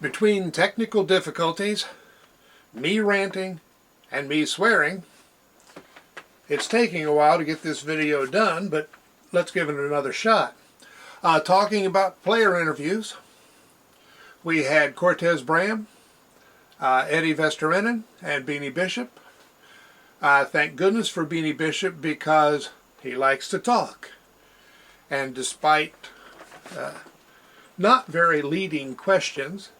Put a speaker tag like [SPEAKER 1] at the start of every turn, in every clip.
[SPEAKER 1] Between technical difficulties, me ranting, and me swearing, it's taking a while to get this video done, but let's give it another shot. Talking about player interviews, we had Cortez Braham, Eddie Vesterinen, and Beanie Bishop. Thank goodness for Beanie Bishop because he likes to talk. And despite not very leading questions,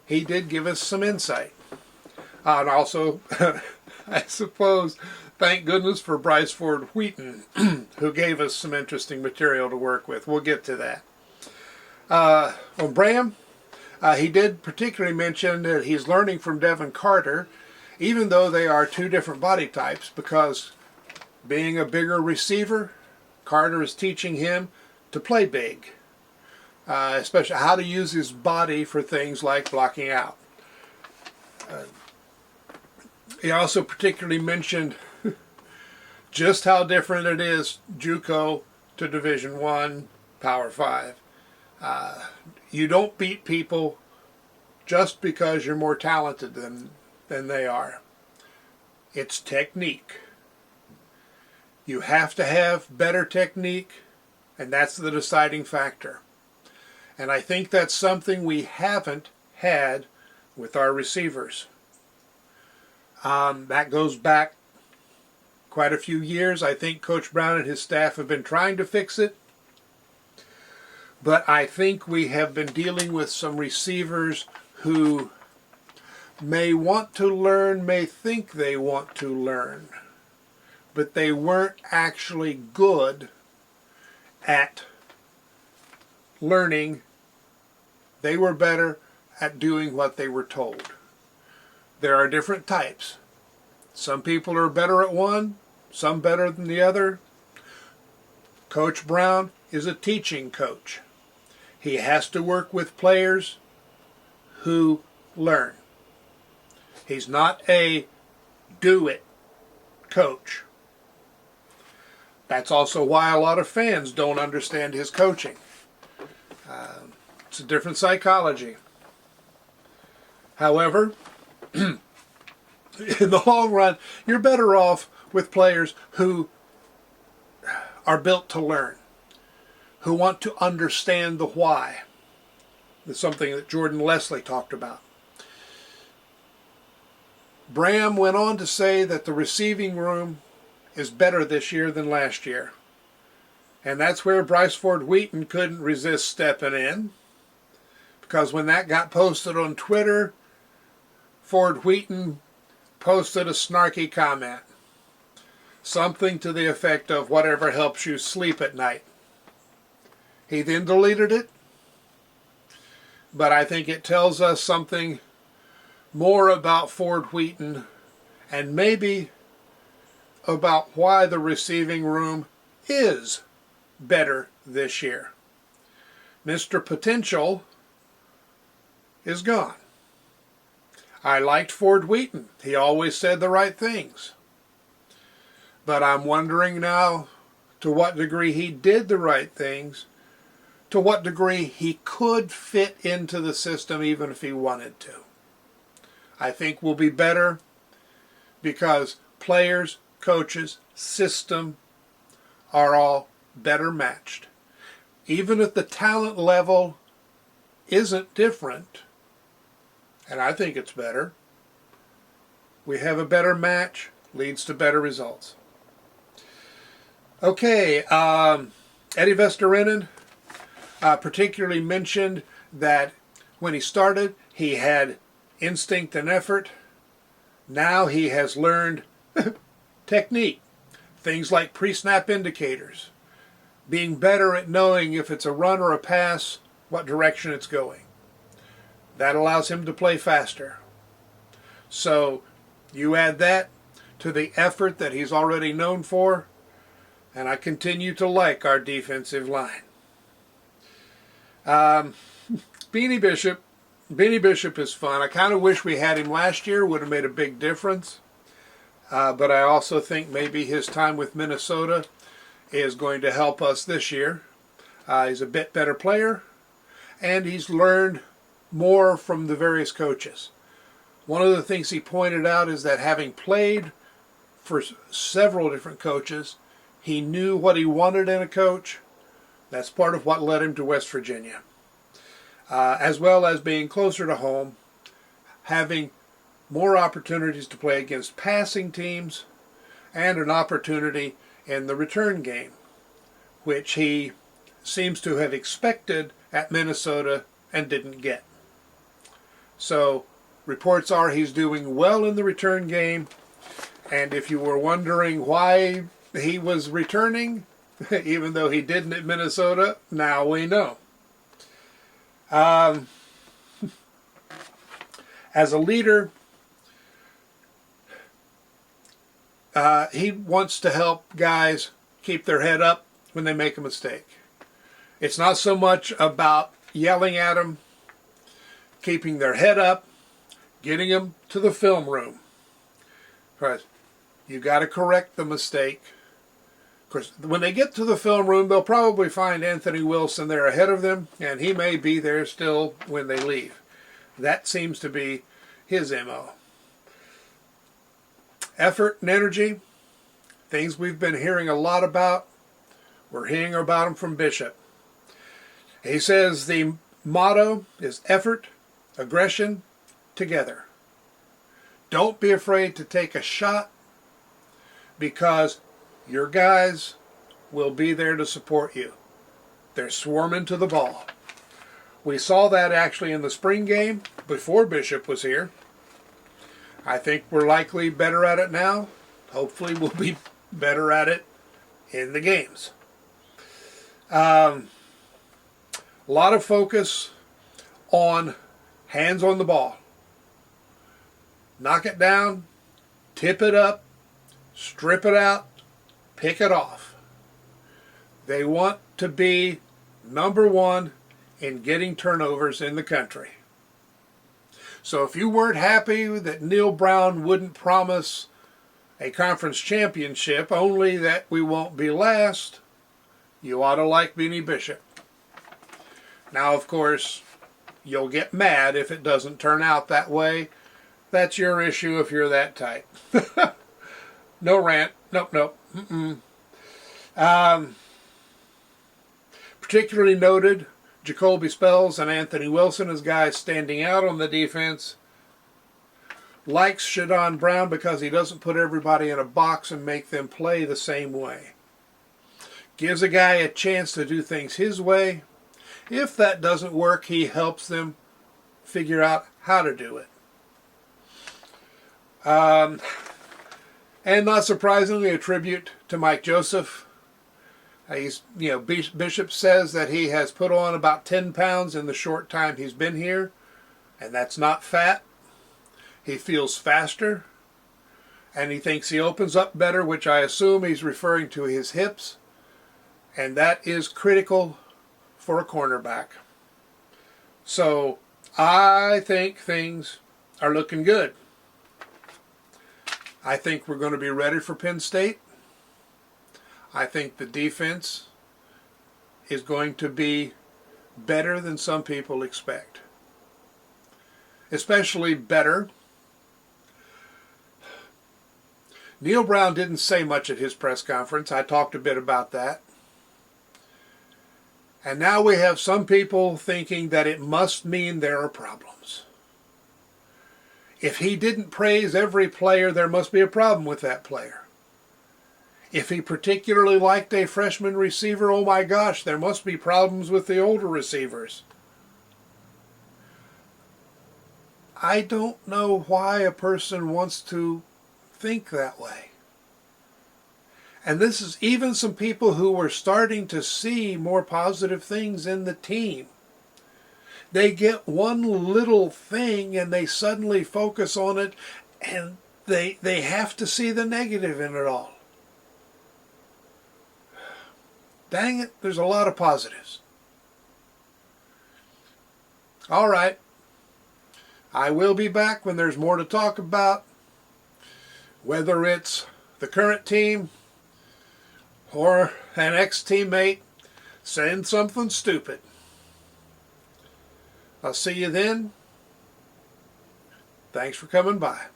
[SPEAKER 1] he did give us some insight. And also, I suppose, thank goodness for Bryce Ford-Wheaton, who gave us some interesting material to work with. We'll get to that. On Braham, he did particularly mention that he's learning from Devin Carter, even though they are two different body types, because being a bigger receiver, Carter is teaching him to play big, especially how to use his body for things like blocking out. He also particularly mentioned just how different it is JUCO to Division I, Power 5. You don't beat people just because you're more talented than they are. It's technique. You have to have better technique, and that's the deciding factor. And I think that's something we haven't had with our receivers. That goes back quite a few years. I think Coach Brown and his staff have been trying to fix it. But I think we have been dealing with some receivers who may want to learn, may think they want to learn, but they weren't actually good at learning. They were better at doing what they were told. There are different types. Some people are better at one, some better than the other. Coach Brown is a teaching coach. He has to work with players who learn. He's not a do-it coach. That's also why a lot of fans don't understand his coaching. It's a different psychology. However, in the long run, you're better off with players who are built to learn, who want to understand the why. It's something that Jordan Leslie talked about. Braham went on to say that the receiving room is better this year than last year. And that's where Bryce Ford-Wheaton couldn't resist stepping in, because when that got posted on Twitter, Ford-Wheaton posted a snarky comment. Something to the effect of whatever helps you sleep at night. He then deleted it, but I think it tells us something more about Ford-Wheaton and maybe about why the receiving room is better this year. Mr. Potential is gone. I liked Ford-Wheaton. He always said the right things. But I'm wondering now to what degree he did the right things, to what degree he could fit into the system even if he wanted to. I think we'll be better because players, coaches, system are all better matched. Even if the talent level isn't different, and I think it's better, we have a better match, leads to better results. Okay, Eddie Vesterinen particularly mentioned that when he started, he had instinct and effort. Now he has learned technique, things like pre-snap indicators, being better at knowing if it's a run or a pass, what direction it's going. That allows him to play faster. So you add that to the effort that he's already known for, and I continue to like our defensive line. Beanie Bishop is fun. I kind of wish we had him last year. Would have made a big difference. But I also think maybe his time with Minnesota is going to help us this year. He's a bit better player, and he's learned more from the various coaches. One of the things he pointed out is that having played for several different coaches, he knew what he wanted in a coach. That's part of what led him to West Virginia. As well as being closer to home, having more opportunities to play against passing teams, and an opportunity in the return game, which he seems to have expected at Minnesota and didn't get. So reports are he's doing well in the return game, and if you were wondering why he was returning, even though he didn't at Minnesota, now we know. As a leader, he wants to help guys keep their head up when they make a mistake. It's not so much about yelling at them, keeping their head up, getting them to the film room. Because you got to correct the mistake. Of course, when they get to the film room, they'll probably find Anthony Wilson there ahead of them, and he may be there still when they leave. That seems to be his MO. Effort and energy, things we've been hearing a lot about. We're hearing about them from Bishop. He says the motto is effort, aggression, together. Don't be afraid to take a shot, because your guys will be there to support you. They're swarming to the ball. We saw that actually in the spring game before Bishop was here. I think we're likely better at it now. Hopefully we'll be better at it in the games. A lot of focus on hands on the ball. Knock it down, tip it up, strip it out, pick it off. They want to be number one in getting turnovers in the country. So if you weren't happy that Neil Brown wouldn't promise a conference championship, only that we won't be last, you ought to like Beanie Bishop. Now, of course, you'll get mad if it doesn't turn out that way. That's your issue if you're that type. No rant. Nope. Particularly noted, Jacoby Spells and Anthony Wilson as guys standing out on the defense. Likes Shadon Brown because he doesn't put everybody in a box and make them play the same way. Gives a guy a chance to do things his way. If that doesn't work, he helps them figure out how to do it. And not surprisingly, a tribute to Mike Joseph. Bishop says that he has put on about 10 pounds in the short time he's been here, and that's not fat. He feels faster, and he thinks he opens up better, which I assume he's referring to his hips, and that is critical for a cornerback. So I think things are looking good. I think we're going to be ready for Penn State. I think the defense is going to be better than some people expect. Especially better. Neil Brown didn't say much at his press conference. I talked a bit about that. And now we have some people thinking that it must mean there are problems. If he didn't praise every player, there must be a problem with that player. If he particularly liked a freshman receiver, oh my gosh, there must be problems with the older receivers. I don't know why a person wants to think that way. And this is even some people who were starting to see more positive things in the team. They get one little thing and they suddenly focus on it, and they have to see the negative in it all. Dang it, there's a lot of positives. All right. I will be back when there's more to talk about, whether it's the current team or an ex-teammate saying something stupid. I'll see you then. Thanks for coming by.